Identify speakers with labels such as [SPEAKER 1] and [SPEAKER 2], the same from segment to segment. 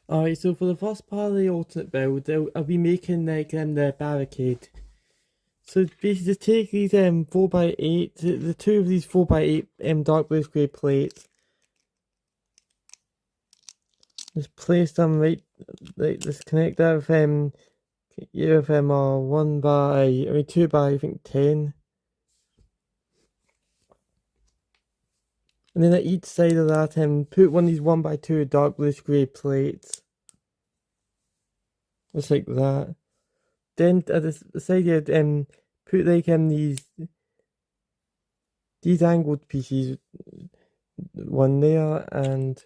[SPEAKER 1] Alright, so for the first part of the alternate build, I'll be making like the barricade. So basically just take these 4x8, the two of these 4x8 dark blue grey plates. Just place them right, like just connect that with either of them are 2 by I think 10. And then at each side of that put one of these 1x2 dark bluish grey plates. Just like that. Then at the side here, put like these angled pieces, one there and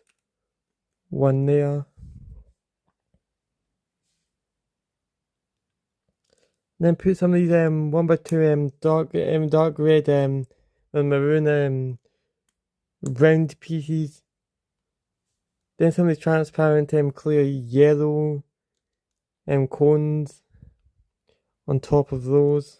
[SPEAKER 1] one there. And then put some of these 1x2 dark red and maroon round pieces. Then some of these transparent clear yellow cones on top of those.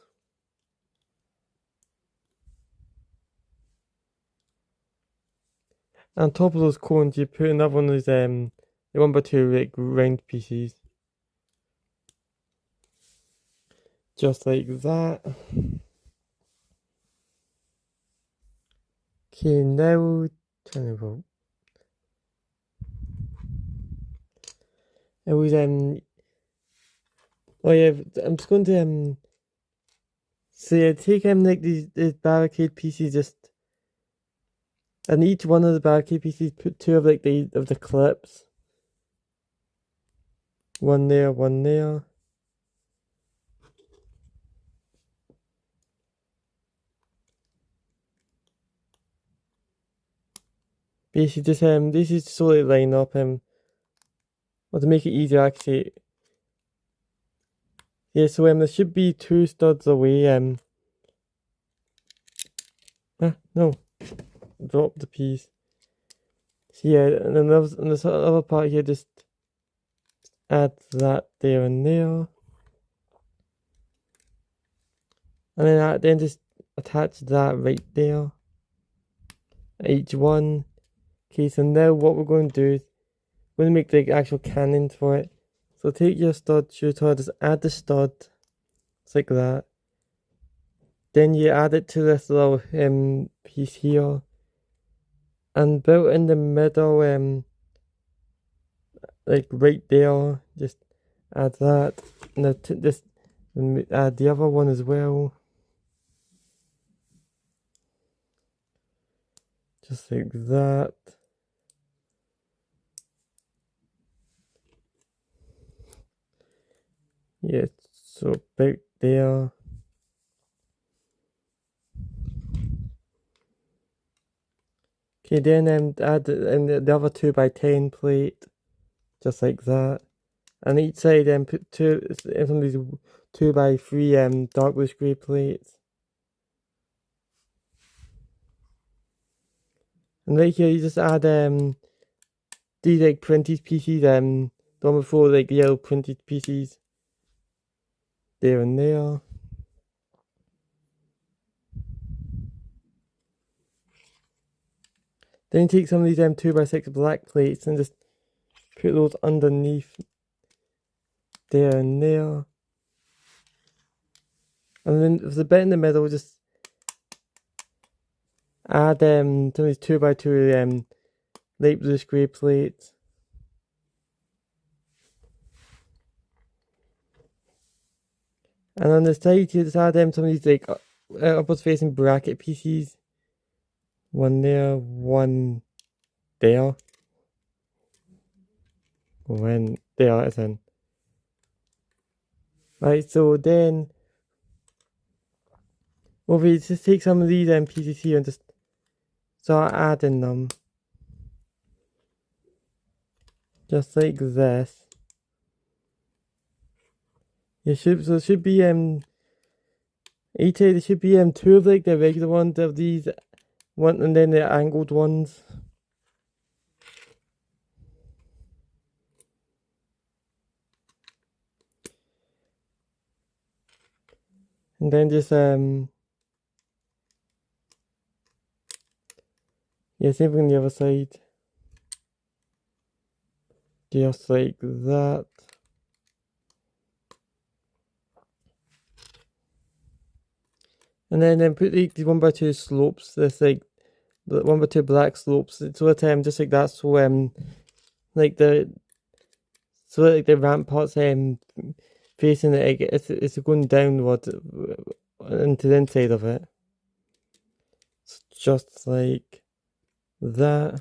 [SPEAKER 1] And on top of those cones, you put another one of those the 1x2 like round pieces, just like that. Okay, now turn it about. It was oh yeah, I'm just going to so yeah, take like these barricade pieces, just and each one of the barricade pieces put two of like the clips. One there, one there. Basically just this is slowly line up well, to make it easier actually. Yeah, so there should be two studs away. No, drop the piece. So yeah, and then on this other part here, just add that there and there, and then just attach that right there. Each one. Okay, so now what we're going to do is we're going to make the actual cannons for it. So take your stud shooter, just add the stud, just like that. Then you add it to this little piece here, and about in the middle, like right there, just add that. Now just add the other one as well, just like that. Yeah, so about there. Okay, then add the other 2x10 plate, just like that. And each side put some of these 2x3 dark bluish grey plates. And right here you just add these like printed pieces, the one before like yellow printed pieces. There and there. Then take some of these 2x6 black plates and just put those underneath there and there. And then for the bit in the middle, just add some of these 2x2 light bluish grey plates. And on the side here, just add some of these like upwards facing bracket pieces. One there, one there. When there is in. Right, so then we just take some of these pieces here and just start adding them. Just like this. There should be there should be two of like the regular ones of these one, and then the angled ones. And then just yeah, same thing on the other side. just like that. And then put the 1x2 slopes, this like 1x2 black slopes, so that just like that, so like the ramparts facing it, it's going downward into the inside of it. It's just like that.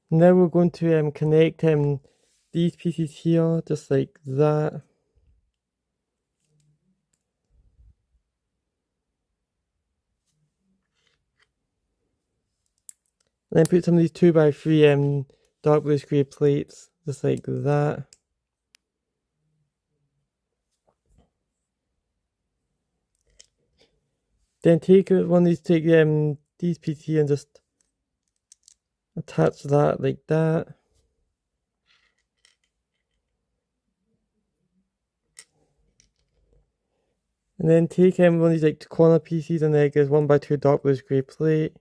[SPEAKER 1] Now we're going to connect these pieces here, just like that. And then put some of these 2x3 dark blue square plates, just like that. Then take one of these, take these pieces here and just attach that like that. And then take one of these like corner pieces and then get 1x2 dark blue grey plate.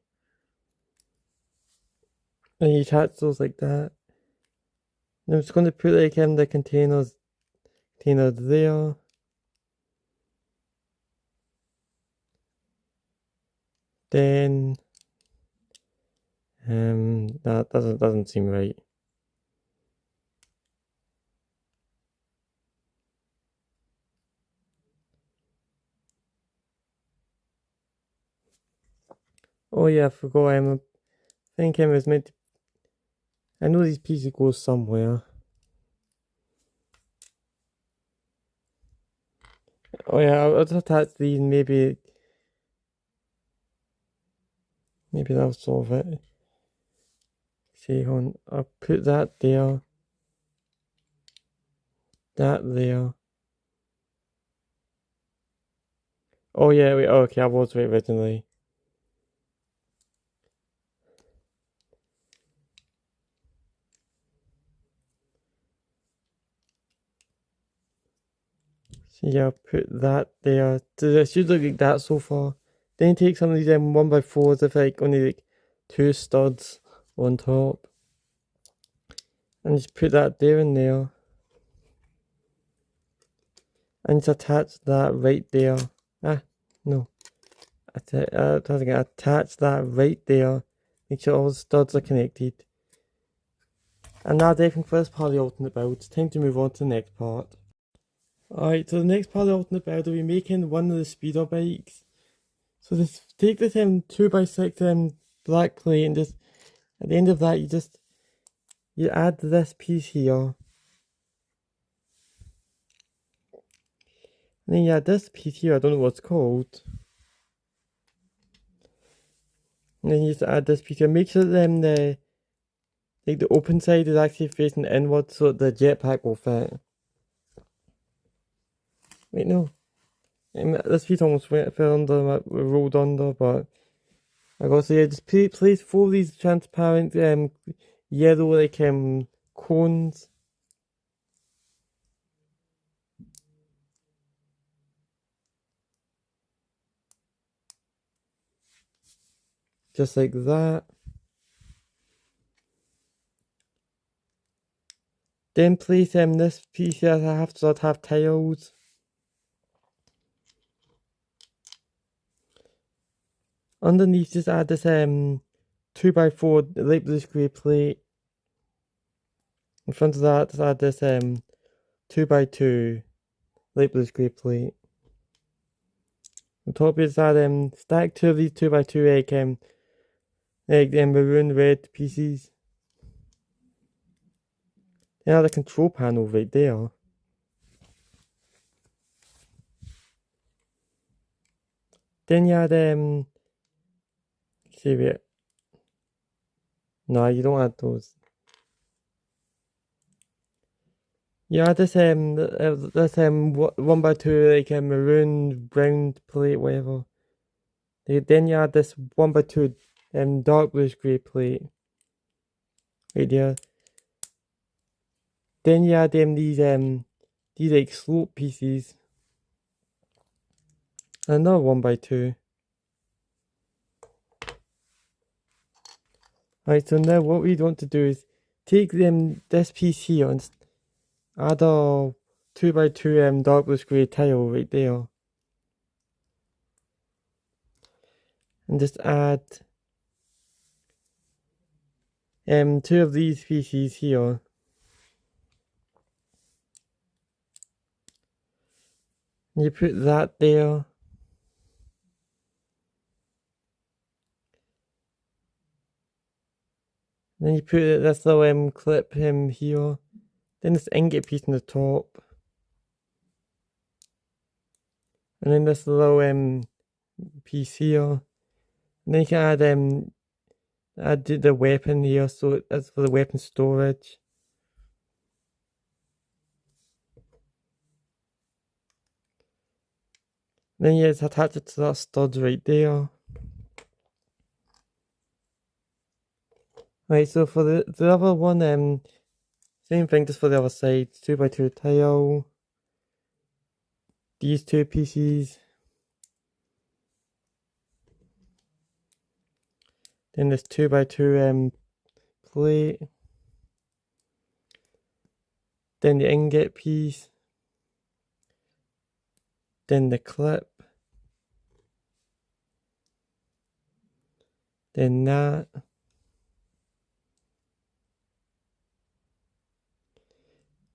[SPEAKER 1] And you attach those like that. And I'm just going to put like the container there. Then that doesn't seem right. Oh yeah, I forgot. I think I was meant to. I know these pieces go somewhere. Oh yeah, I'll just attach these. Maybe that'll solve it. See, hold on. I'll put that there. That there. Oh yeah, wait. Oh, okay, I was right originally. So yeah, I'll put that there. So it should look like that so far. Then take some of these 1x4s with like only like 2 studs on top. And just put that there and there. And just attach that right there. No. Attach that right there. Make sure all the studs are connected. And that's everything for this part of the alternate build. It's time to move on to the next part. Alright, so the next part of the alternate build will be making one of the speeder bikes. So take this 2x6 black plate and just at the end of that you add this piece here. And then you add this piece here, I don't know what it's called. And then you just add this piece here. Make sure that the open side is actually facing inward so that the jetpack will fit. Wait, no. This piece almost fell under, rolled under, but I gotta say, just place 4 of these transparent yellow like cones. Just like that. Then place this piece here, I have to have tiles. Underneath, just add this 2x4 light blue square plate. In front of that, just add this 2x2 light blue square plate. On top is that stack 2 of these 2x2 maroon red pieces. Then add a control panel right there. Then you add save it. No, you don't add those. You add this 1x2 like maroon brown plate, whatever. Then you add this 1x2 dark bluish grey plate right there. Then you add these like slope pieces. Another 1x2. Right, so now what we want to do is take this piece here and add a 2x2 dark blue grey tile right there. And just add two of these pieces here. And you put that there. Then you put this little clip here. Then this ingot piece on the top. And then this little piece here. And then you can add the weapon here, so that's for the weapon storage. Then you just attach it to that stud right there. Right, so for the other one, same thing, just for the other side. 2x2 tile. These two pieces. Then this 2x2 plate. Then the ingot piece. Then the clip. Then that.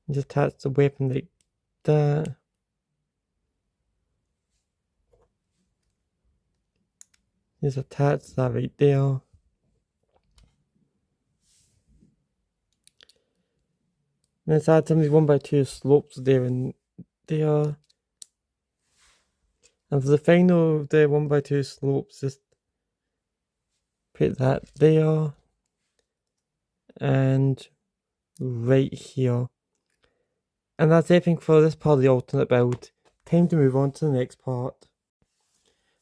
[SPEAKER 1] And just attach the weapon like that. Just attach that right there. Let's add some of these 1x2 slopes there and there. And for the final of the 1x2 slopes, just put that there and right here. And that's everything for this part of the alternate build. Time to move on to the next part.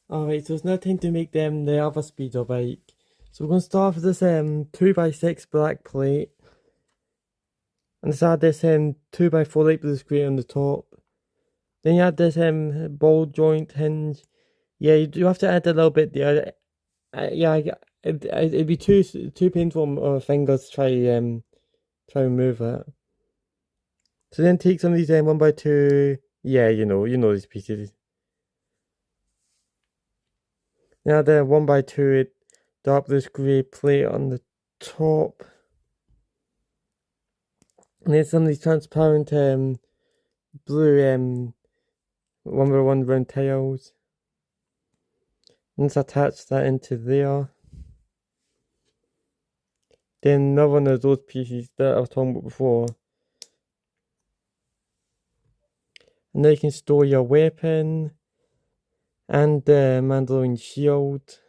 [SPEAKER 1] Alright, so it's now time to make them the other speeder bike. So we're going to start with this 2x6 black plate. And just add this 2x4 light blue square on the top. Then you add this ball joint hinge. Yeah, you have to add a little bit there. It'd be too painful on our fingers to try and move it. So then take some of these 1x2. Yeah, you know these pieces. Now the 1x2 dark blue grey plate on the top. And then some of these transparent blue 1x1 round tiles. And let's attach that into there. Then another one of those pieces that I was talking about before. And now you can store your weapon and the Mandalore shield.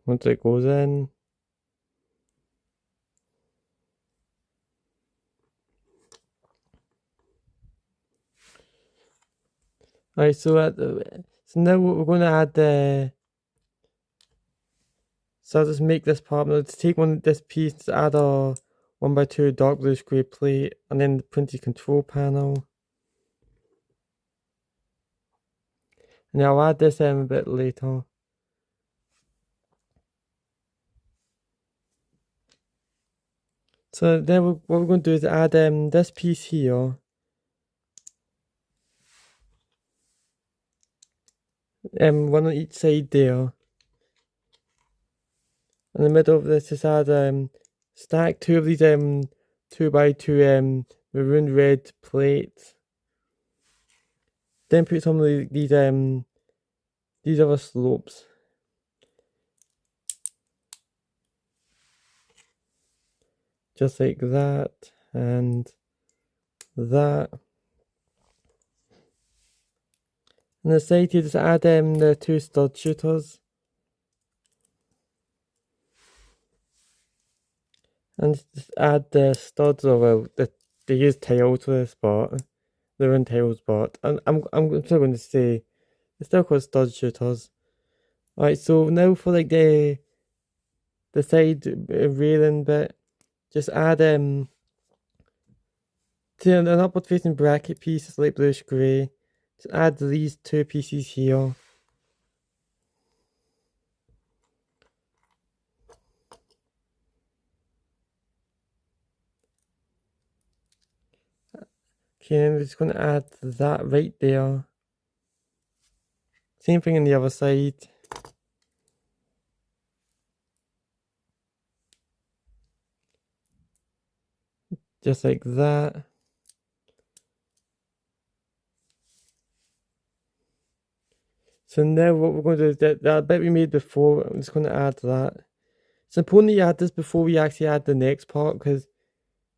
[SPEAKER 1] Once it goes in. Alright, so now we're going to add so I'll just make this part. Now let's take this piece to add our 1x2 dark blue grey plate and then the printed control panel. And I'll add this a bit later. So then what we're going to do is add this piece here. One on each side there. In the middle of this, just add stack two of these 2x2 maroon red plates. Then put some of these other slopes. Just like that and that. On the side here, just add the two stud shooters. And just add the studs, or well, they use tiles for this part. They're in tiles part. And I'm still going to say, it's still called stud shooters. Alright, so now for like the side railing bit, just add to an upward facing bracket piece, light bluish grey. Just add these two pieces here. Okay, then we're just going to add that right there. Same thing on the other side. Just like that. So now what we're going to do is that bit we made before, I'm just going to add that. It's important that you add this before we actually add the next part because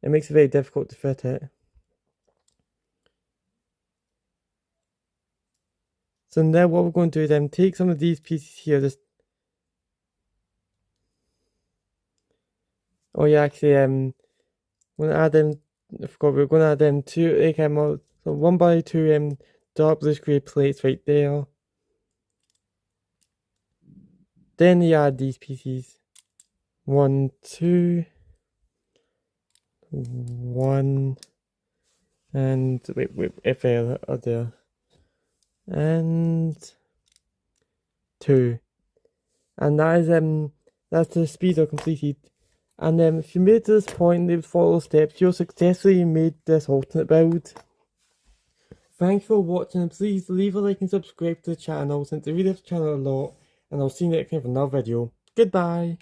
[SPEAKER 1] it makes it very difficult to fit it. So now what we're going to do is take some of these pieces here, just oh yeah, actually we're gonna add them. I forgot we're gonna add them two so 1 by 2 dark bluish grey plates right there. Then you add these pieces. 1, 2, 1, and wait, if they are there, and 2, and that is that's the speeder completed. And if you made it to this point and follow steps, you'll successfully made this alternate build. Thanks for watching and please leave a like and subscribe to the channel since I really love the channel a lot, and I'll see you next time for another video. Goodbye!